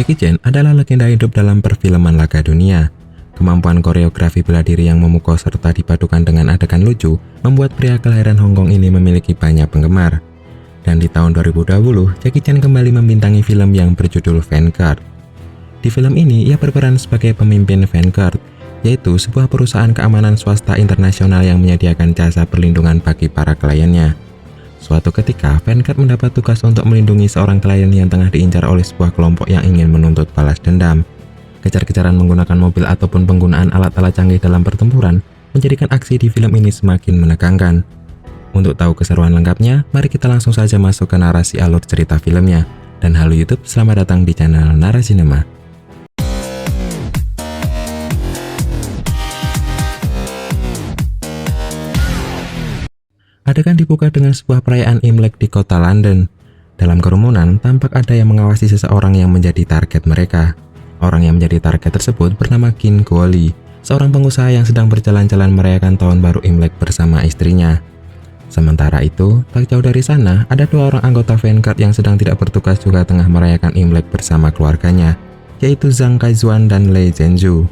Jackie Chan adalah legenda hidup dalam perfilman laga dunia. Kemampuan koreografi bela diri yang memukau serta dipadukan dengan adegan lucu membuat pria kelahiran Hong Kong ini memiliki banyak penggemar. Dan di tahun 2020, Jackie Chan kembali membintangi film yang berjudul Vanguard. Di film ini, ia berperan sebagai pemimpin Vanguard, yaitu sebuah perusahaan keamanan swasta internasional yang menyediakan jasa perlindungan bagi para kliennya. Suatu ketika, Vanguard mendapat tugas untuk melindungi seorang klien yang tengah diincar oleh sebuah kelompok yang ingin menuntut balas dendam. Kejar-kejaran menggunakan mobil ataupun penggunaan alat-alat canggih dalam pertempuran menjadikan aksi di film ini semakin menegangkan. Untuk tahu keseruan lengkapnya, mari kita langsung saja masuk ke narasi alur cerita filmnya. Dan halo YouTube, selamat datang di channel Narasinema. Adegan dibuka dengan sebuah perayaan Imlek di kota London. Dalam kerumunan, tampak ada yang mengawasi seseorang yang menjadi target mereka. Orang yang menjadi target tersebut bernama Qin Guoli, seorang pengusaha yang sedang berjalan-jalan merayakan tahun baru Imlek bersama istrinya. Sementara itu, tak jauh dari sana, ada dua orang anggota Vanguard yang sedang tidak bertugas juga tengah merayakan Imlek bersama keluarganya, yaitu Zhang Kaizuan dan Lei Zhenju.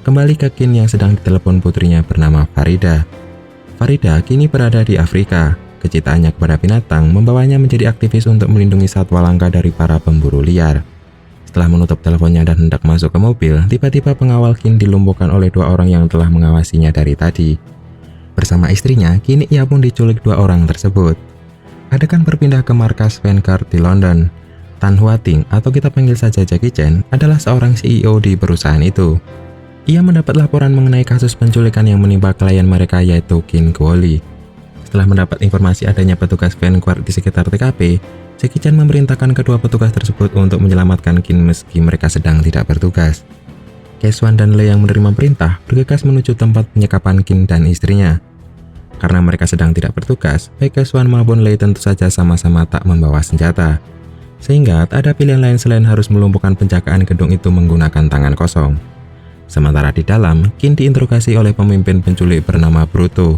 Kembali ke Qin yang sedang ditelepon putrinya bernama Farida. Farida kini berada di Afrika. Kecintaannya kepada binatang membawanya menjadi aktivis untuk melindungi satwa langka dari para pemburu liar. Setelah menutup teleponnya dan hendak masuk ke mobil, tiba-tiba pengawal Qin dilumpuhkan oleh dua orang yang telah mengawasinya dari tadi. Bersama istrinya, kini ia pun diculik dua orang tersebut. Adegan berpindah ke markas Vanguard di London. Tan Hua Ting, atau kita panggil saja Jackie Chan, adalah seorang CEO di perusahaan itu. Ia mendapat laporan mengenai kasus penculikan yang menimpa klien mereka, yaitu Qin Guoli. Setelah mendapat informasi adanya petugas Vanguard di sekitar TKP, Jackie Chan memerintahkan kedua petugas tersebut untuk menyelamatkan Qin meski mereka sedang tidak bertugas. Kaizuan dan Lei yang menerima perintah bergegas menuju tempat penyekapan Qin dan istrinya. Karena mereka sedang tidak bertugas, baik Kaizuan maupun Lei tentu saja sama-sama tak membawa senjata. Sehingga tak ada pilihan lain selain harus melumpuhkan penjagaan gedung itu menggunakan tangan kosong. Sementara di dalam, Qin diinterogasi oleh pemimpin penculik bernama Bruto.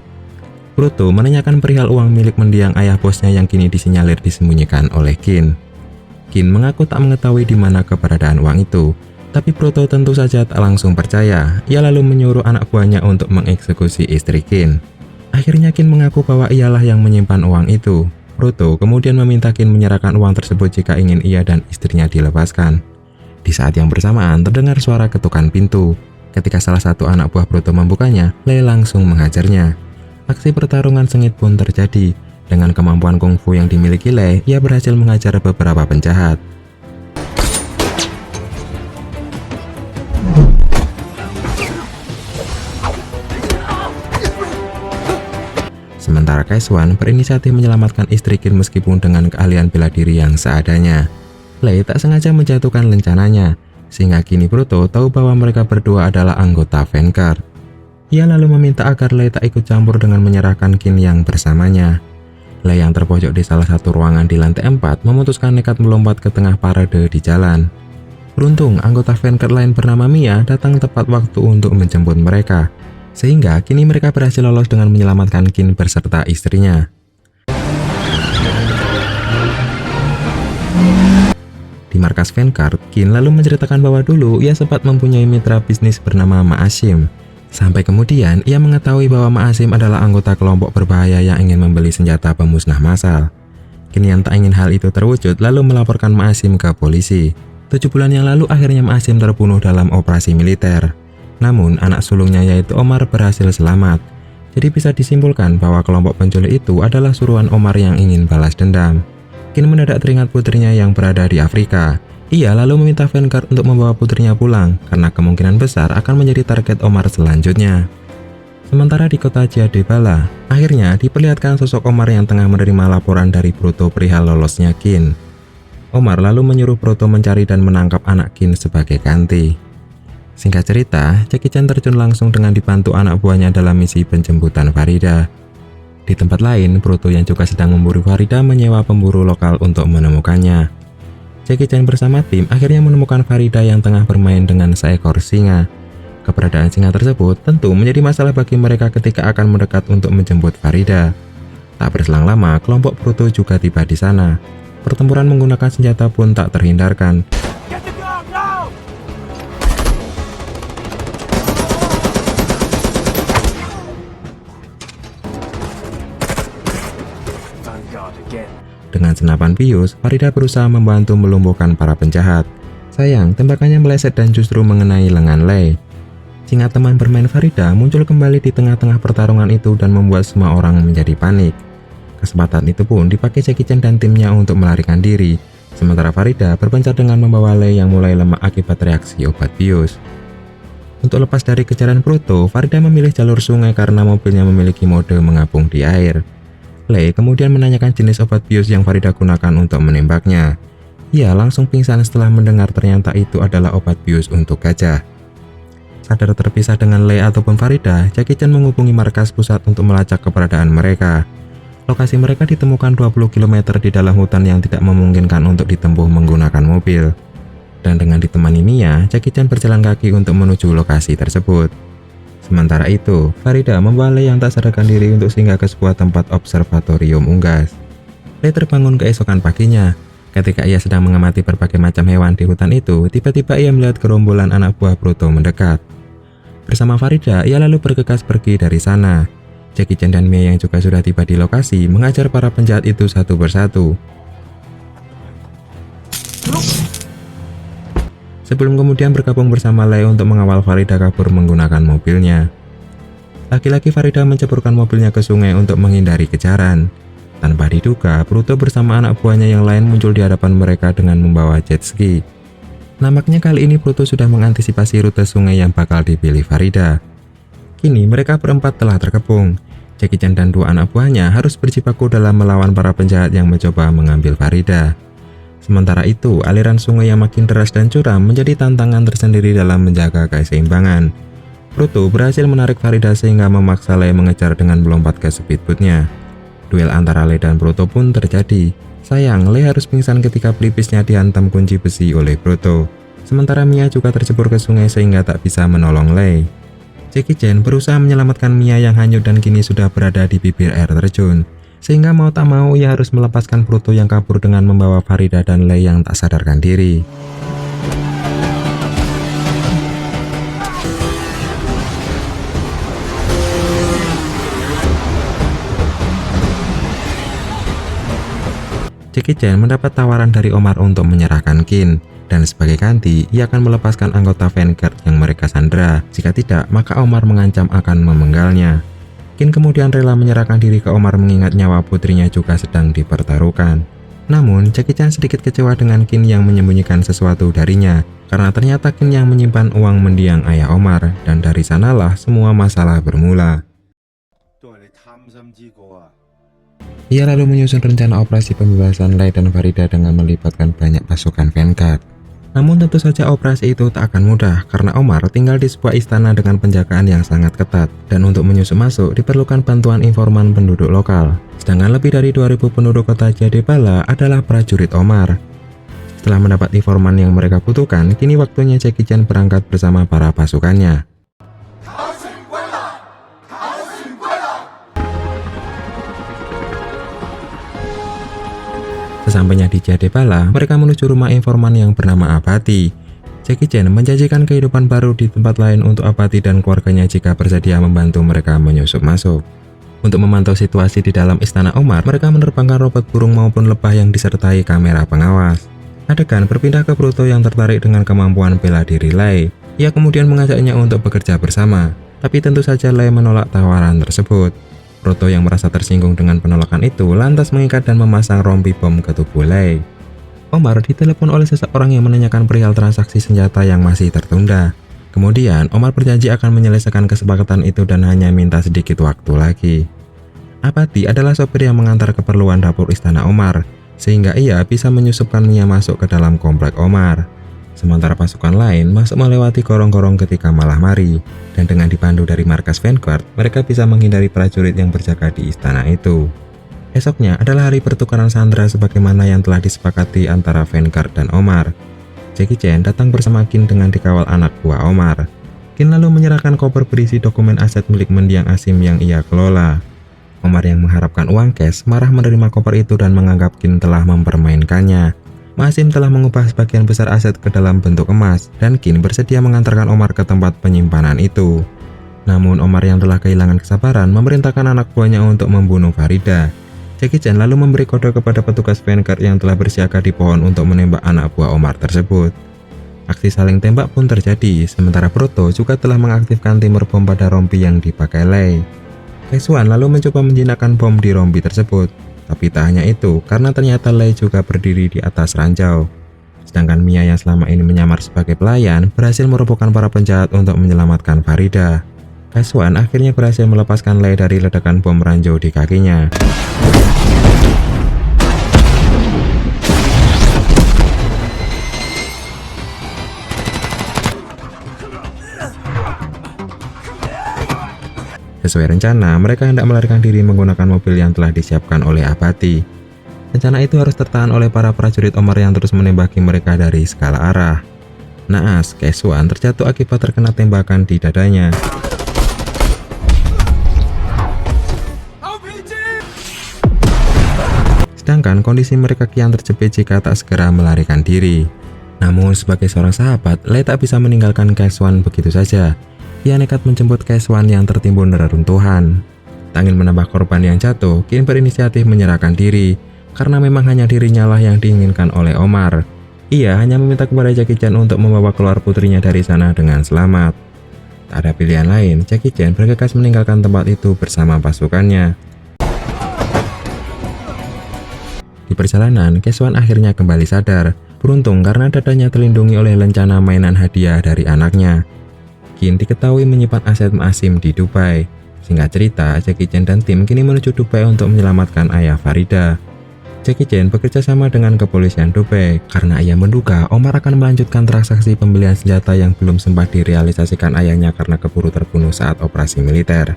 Bruto menanyakan perihal uang milik mendiang ayah bosnya yang kini disinyalir disembunyikan oleh Qin. Qin mengaku tak mengetahui di mana keberadaan uang itu, tapi Bruto tentu saja tak langsung percaya. Ia lalu menyuruh anak buahnya untuk mengeksekusi istri Qin. Akhirnya Qin mengaku bahwa ialah yang menyimpan uang itu. Bruto kemudian meminta Qin menyerahkan uang tersebut jika ingin ia dan istrinya dilepaskan. Di saat yang bersamaan terdengar suara ketukan pintu. Ketika salah satu anak buah Bruto membukanya, Lei langsung menghajarnya. Aksi pertarungan sengit pun terjadi. Dengan kemampuan kungfu yang dimiliki Lei, ia berhasil menghajar beberapa penjahat. Sementara Kaizuan berinisiatif menyelamatkan istri Qin meskipun dengan keahlian bela diri yang seadanya. Lei tak sengaja menjatuhkan rencananya, sehingga kini Bruto tahu bahwa mereka berdua adalah anggota Vanguard. Ia lalu meminta agar Lei tak ikut campur dengan menyerahkan Qin yang bersamanya. Lei yang terpojok di salah satu ruangan di lantai 4 memutuskan nekat melompat ke tengah parade di jalan. Beruntung, anggota Vanguard lain bernama Mia datang tepat waktu untuk menjemput mereka, sehingga kini mereka berhasil lolos dengan menyelamatkan Qin beserta istrinya. Di markas Vanguard, Qin lalu menceritakan bahwa dulu ia sempat mempunyai mitra bisnis bernama Ma Hashim. Sampai kemudian ia mengetahui bahwa Ma Hashim adalah anggota kelompok berbahaya yang ingin membeli senjata pemusnah massal. Qin yang tak ingin hal itu terwujud lalu melaporkan Ma Hashim ke polisi. 7 bulan yang lalu akhirnya Ma Hashim terbunuh dalam operasi militer. Namun anak sulungnya yaitu Omar berhasil selamat. Jadi bisa disimpulkan bahwa kelompok penculik itu adalah suruhan Omar yang ingin balas dendam. Qin mendadak teringat putrinya yang berada di Afrika. Ia lalu meminta Vanguard untuk membawa putrinya pulang, karena kemungkinan besar akan menjadi target Omar selanjutnya. Sementara di kota Jadebala, akhirnya diperlihatkan sosok Omar yang tengah menerima laporan dari Bruto perihal lolosnya Qin. Omar lalu menyuruh Bruto mencari dan menangkap anak Qin sebagai ganti. Singkat cerita, Jackie Chan terjun langsung dengan dibantu anak buahnya dalam misi penjemputan Farida. Di tempat lain, Bruto yang juga sedang memburu Farida menyewa pemburu lokal untuk menemukannya. Jackie Chan bersama tim akhirnya menemukan Farida yang tengah bermain dengan seekor singa. Keberadaan singa tersebut tentu menjadi masalah bagi mereka ketika akan mendekat untuk menjemput Farida. Tak berselang lama, kelompok Bruto juga tiba di sana. Pertempuran menggunakan senjata pun tak terhindarkan. Dengan senapan bius, Farida berusaha membantu melumpuhkan para penjahat. Sayang, tembakannya meleset dan justru mengenai lengan Lei. Singa teman bermain Farida muncul kembali di tengah-tengah pertarungan itu dan membuat semua orang menjadi panik. Kesempatan itu pun dipakai Jackie Chan dan timnya untuk melarikan diri, sementara Farida berpencar dengan membawa Lei yang mulai lemah akibat reaksi obat bius. Untuk lepas dari kejaran Proto, Farida memilih jalur sungai karena mobilnya memiliki mode mengapung di air. Lei kemudian menanyakan jenis obat bius yang Farida gunakan untuk menembaknya. Ia langsung pingsan setelah mendengar ternyata itu adalah obat bius untuk gajah. Sadar terpisah dengan Lei ataupun Farida, Jackie Chan menghubungi markas pusat untuk melacak keberadaan mereka. Lokasi mereka ditemukan 20 km di dalam hutan yang tidak memungkinkan untuk ditempuh menggunakan mobil. Dan dengan ditemani Mia, Jackie Chan berjalan kaki untuk menuju lokasi tersebut. Sementara itu, Farida membawa Lei yang tak sadarkan diri untuk singgah ke sebuah tempat observatorium unggas. Lei terbangun keesokan paginya. Ketika ia sedang mengamati berbagai macam hewan di hutan itu, tiba-tiba ia melihat gerombolan anak buah Proto mendekat. Bersama Farida, ia lalu bergegas pergi dari sana. Jackie Chan dan Mia yang juga sudah tiba di lokasi mengajar para penjahat itu satu persatu. Sebelum kemudian bergabung bersama Lei untuk mengawal Farida kabur menggunakan mobilnya. Laki-laki Farida menceburkan mobilnya ke sungai untuk menghindari kejaran. Tanpa diduga, Proto bersama anak buahnya yang lain muncul di hadapan mereka dengan membawa jet ski. Nampaknya kali ini Proto sudah mengantisipasi rute sungai yang bakal dipilih Farida. Kini mereka berempat telah terkepung. Jackie Chan dan dua anak buahnya harus berjibaku dalam melawan para penjahat yang mencoba mengambil Farida. Sementara itu, aliran sungai yang makin deras dan curam menjadi tantangan tersendiri dalam menjaga keseimbangan. Proto berhasil menarik Farida sehingga memaksa Lei mengejar dengan melompat ke speedboatnya. Duel antara Lei dan Proto pun terjadi. Sayang, Lei harus pingsan ketika pelipisnya dihantam kunci besi oleh Proto. Sementara Mia juga tercebur ke sungai sehingga tak bisa menolong Lei. Jackie Chan berusaha menyelamatkan Mia yang hanyut dan kini sudah berada di bibir air terjun. Sehingga mau tak mau ia harus melepaskan Proto yang kabur dengan membawa Farida dan Lei yang tak sadarkan diri. Jackie Chan mendapat tawaran dari Omar untuk menyerahkan Qin, dan sebagai ganti ia akan melepaskan anggota Vanguard yang mereka sandera. Jika tidak, maka Omar mengancam akan memenggalnya. Qin kemudian rela menyerahkan diri ke Omar mengingat nyawa putrinya juga sedang dipertaruhkan. Namun, Jackie Chan sedikit kecewa dengan Qin yang menyembunyikan sesuatu darinya, karena ternyata Qin yang menyimpan uang mendiang ayah Omar, dan dari sanalah semua masalah bermula. Ia lalu menyusun rencana operasi pembebasan Lei dan Farida dengan melibatkan banyak pasukan Vanguard. Namun tentu saja operasi itu tak akan mudah karena Omar tinggal di sebuah istana dengan penjagaan yang sangat ketat, dan untuk menyusup masuk diperlukan bantuan informan penduduk lokal. Sedangkan lebih dari 2000 penduduk kota Jadebala adalah prajurit Omar. Setelah mendapat informan yang mereka butuhkan, kini waktunya Jackie Chan berangkat bersama para pasukannya. Sesampainya di Jadebala, mereka menuju rumah informan yang bernama Abati. Jackie Chan menjanjikan kehidupan baru di tempat lain untuk Abati dan keluarganya jika bersedia membantu mereka menyusup masuk. Untuk memantau situasi di dalam istana Omar, mereka menerbangkan robot burung maupun lebah yang disertai kamera pengawas. Adegan berpindah ke Proto yang tertarik dengan kemampuan bela diri Lei. Ia kemudian mengajaknya untuk bekerja bersama, tapi tentu saja Lei menolak tawaran tersebut. Proto yang merasa tersinggung dengan penolakan itu lantas mengikat dan memasang rompi bom ke tubuh Lei. Omar ditelepon oleh seseorang yang menanyakan perihal transaksi senjata yang masih tertunda. Kemudian Omar berjanji akan menyelesaikan kesepakatan itu dan hanya minta sedikit waktu lagi. Abati adalah sopir yang mengantar keperluan dapur istana Omar, sehingga ia bisa menyusupkan Mia masuk ke dalam komplek Omar. Sementara pasukan lain masuk melewati gorong-gorong ketika malam hari, dan dengan dipandu dari markas Vanguard, mereka bisa menghindari prajurit yang berjaga di istana itu. Esoknya adalah hari pertukaran sandera sebagaimana yang telah disepakati antara Vanguard dan Omar. Jackie Chan datang bersama Qin dengan dikawal anak buah Omar. Qin lalu menyerahkan koper berisi dokumen aset milik mendiang Asim yang ia kelola. Omar yang mengharapkan uang cash marah menerima koper itu dan menganggap Qin telah mempermainkannya. Asim telah mengubah sebagian besar aset ke dalam bentuk emas, dan Qin bersedia mengantarkan Omar ke tempat penyimpanan itu. Namun Omar yang telah kehilangan kesabaran memerintahkan anak buahnya untuk membunuh Farida. Jackie Chan lalu memberi kode kepada petugas Vanguard yang telah bersiaga di pohon untuk menembak anak buah Omar tersebut. Aksi saling tembak pun terjadi, sementara Proto juga telah mengaktifkan timer bom pada rompi yang dipakai Lei. Kaisuan lalu mencoba menjinakkan bom di rompi tersebut, tapi tak hanya itu, karena ternyata Lei juga berdiri di atas ranjau. Sedangkan Mia yang selama ini menyamar sebagai pelayan berhasil merobohkan para penjahat untuk menyelamatkan Farida. Kaisuan akhirnya berhasil melepaskan Lei dari ledakan bom ranjau di kakinya. Sesuai rencana, mereka hendak melarikan diri menggunakan mobil yang telah disiapkan oleh Abati. Rencana itu harus tertahan oleh para prajurit Omar yang terus menembaki mereka dari segala arah. Naas, Kaisuan terjatuh akibat terkena tembakan di dadanya. Sedangkan kondisi mereka kian terjepit jika tak segera melarikan diri. Namun sebagai seorang sahabat, Lei tak bisa meninggalkan Kaisuan begitu saja. Ia nekat menjemput Kaisuan yang tertimbun reruntuhan. Tak ingin menambah korban yang jatuh, Qin berinisiatif menyerahkan diri, karena memang hanya dirinya lah yang diinginkan oleh Omar. Ia hanya meminta kepada Jackie Chan untuk membawa keluar putrinya dari sana dengan selamat. Tak ada pilihan lain, Jackie Chan bergegas meninggalkan tempat itu bersama pasukannya. Di perjalanan, Kaisuan akhirnya kembali sadar. Beruntung karena dadanya terlindungi oleh lencana mainan hadiah dari anaknya. Qin diketahui menyimpan aset Maasim di Dubai. Singkat cerita, Jackie Chan dan tim kini menuju Dubai untuk menyelamatkan ayah Farida. Jackie Chan bekerja sama dengan kepolisian Dubai karena ia menduga Omar akan melanjutkan transaksi pembelian senjata yang belum sempat direalisasikan ayahnya karena keburu terbunuh saat operasi militer.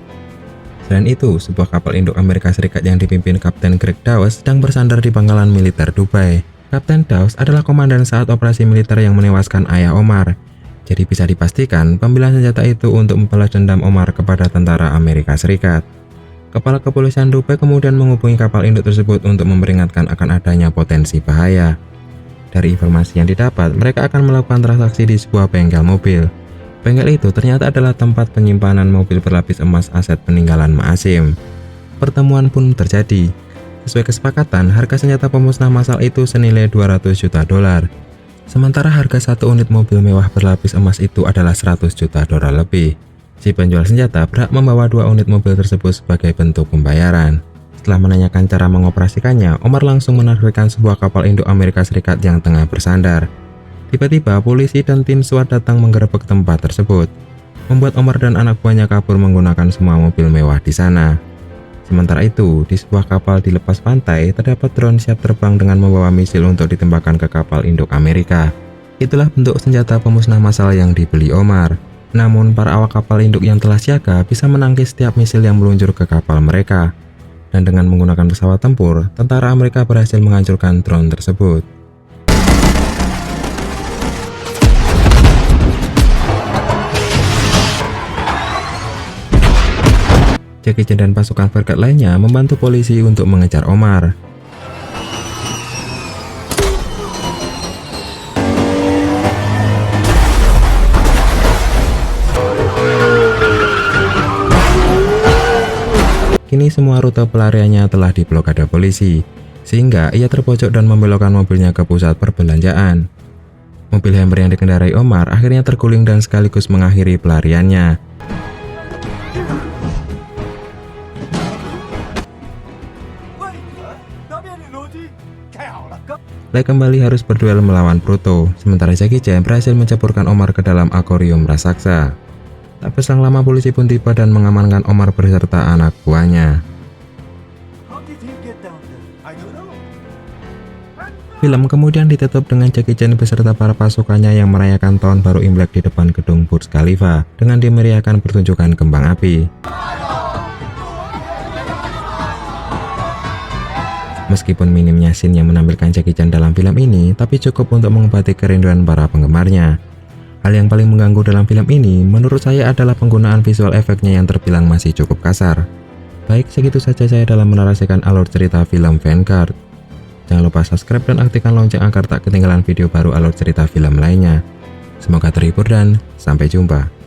Selain itu, sebuah kapal induk Amerika Serikat yang dipimpin Kapten Greg Dawes sedang bersandar di pangkalan militer Dubai. Kapten Dawes adalah komandan saat operasi militer yang menewaskan ayah Omar. Jadi bisa dipastikan pembelian senjata itu untuk membalas dendam Omar kepada tentara Amerika Serikat. Kepala kepolisian Dubai kemudian menghubungi kapal induk tersebut untuk memperingatkan akan adanya potensi bahaya. Dari informasi yang didapat, mereka akan melakukan transaksi di sebuah bengkel mobil. Bengkel itu ternyata adalah tempat penyimpanan mobil berlapis emas aset peninggalan Maasim. Pertemuan pun terjadi. Sesuai kesepakatan, harga senjata pemusnah massal itu senilai 200 juta dolar. Sementara harga satu unit mobil mewah berlapis emas itu adalah 100 juta dolar lebih. Si penjual senjata berhak membawa 2 unit mobil tersebut sebagai bentuk pembayaran. Setelah menanyakan cara mengoperasikannya, Omar langsung menargetkan sebuah kapal induk Amerika Serikat yang tengah bersandar. Tiba-tiba polisi dan tim SWAT datang menggerebek tempat tersebut, membuat Omar dan anak buahnya kabur menggunakan semua mobil mewah di sana. Sementara itu, di sebuah kapal di lepas pantai, terdapat drone siap terbang dengan membawa misil untuk ditembakkan ke kapal induk Amerika. Itulah bentuk senjata pemusnah massal yang dibeli Omar. Namun, para awak kapal induk yang telah siaga bisa menangkis setiap misil yang meluncur ke kapal mereka. Dan dengan menggunakan pesawat tempur, tentara Amerika berhasil menghancurkan drone tersebut. Jackie Chan dan pasukan Vanguard lainnya membantu polisi untuk mengejar Omar. Kini semua rute pelariannya telah diblokade polisi, sehingga ia terpojok dan membelokkan mobilnya ke pusat perbelanjaan. Mobil Hammer yang dikendarai Omar akhirnya terguling dan sekaligus mengakhiri pelariannya. Lei kembali harus berduel melawan Proto, sementara Jackie Chan berhasil mencampurkan Omar ke dalam akuarium raksasa. Tak berselang lama polisi pun tiba dan mengamankan Omar beserta anak buahnya. Film kemudian ditutup dengan Jackie Chan beserta para pasukannya yang merayakan tahun baru Imlek di depan gedung Burj Khalifa dengan dimeriahkan pertunjukan kembang api. Meskipun minimnya scene yang menampilkan Jackie Chan dalam film ini, tapi cukup untuk mengobati kerinduan para penggemarnya. Hal yang paling mengganggu dalam film ini, menurut saya adalah penggunaan visual efeknya yang terbilang masih cukup kasar. Baik, segitu saja saya dalam menarasikan alur cerita film Vanguard. Jangan lupa subscribe dan aktifkan lonceng agar tak ketinggalan video baru alur cerita film lainnya. Semoga terhibur dan sampai jumpa.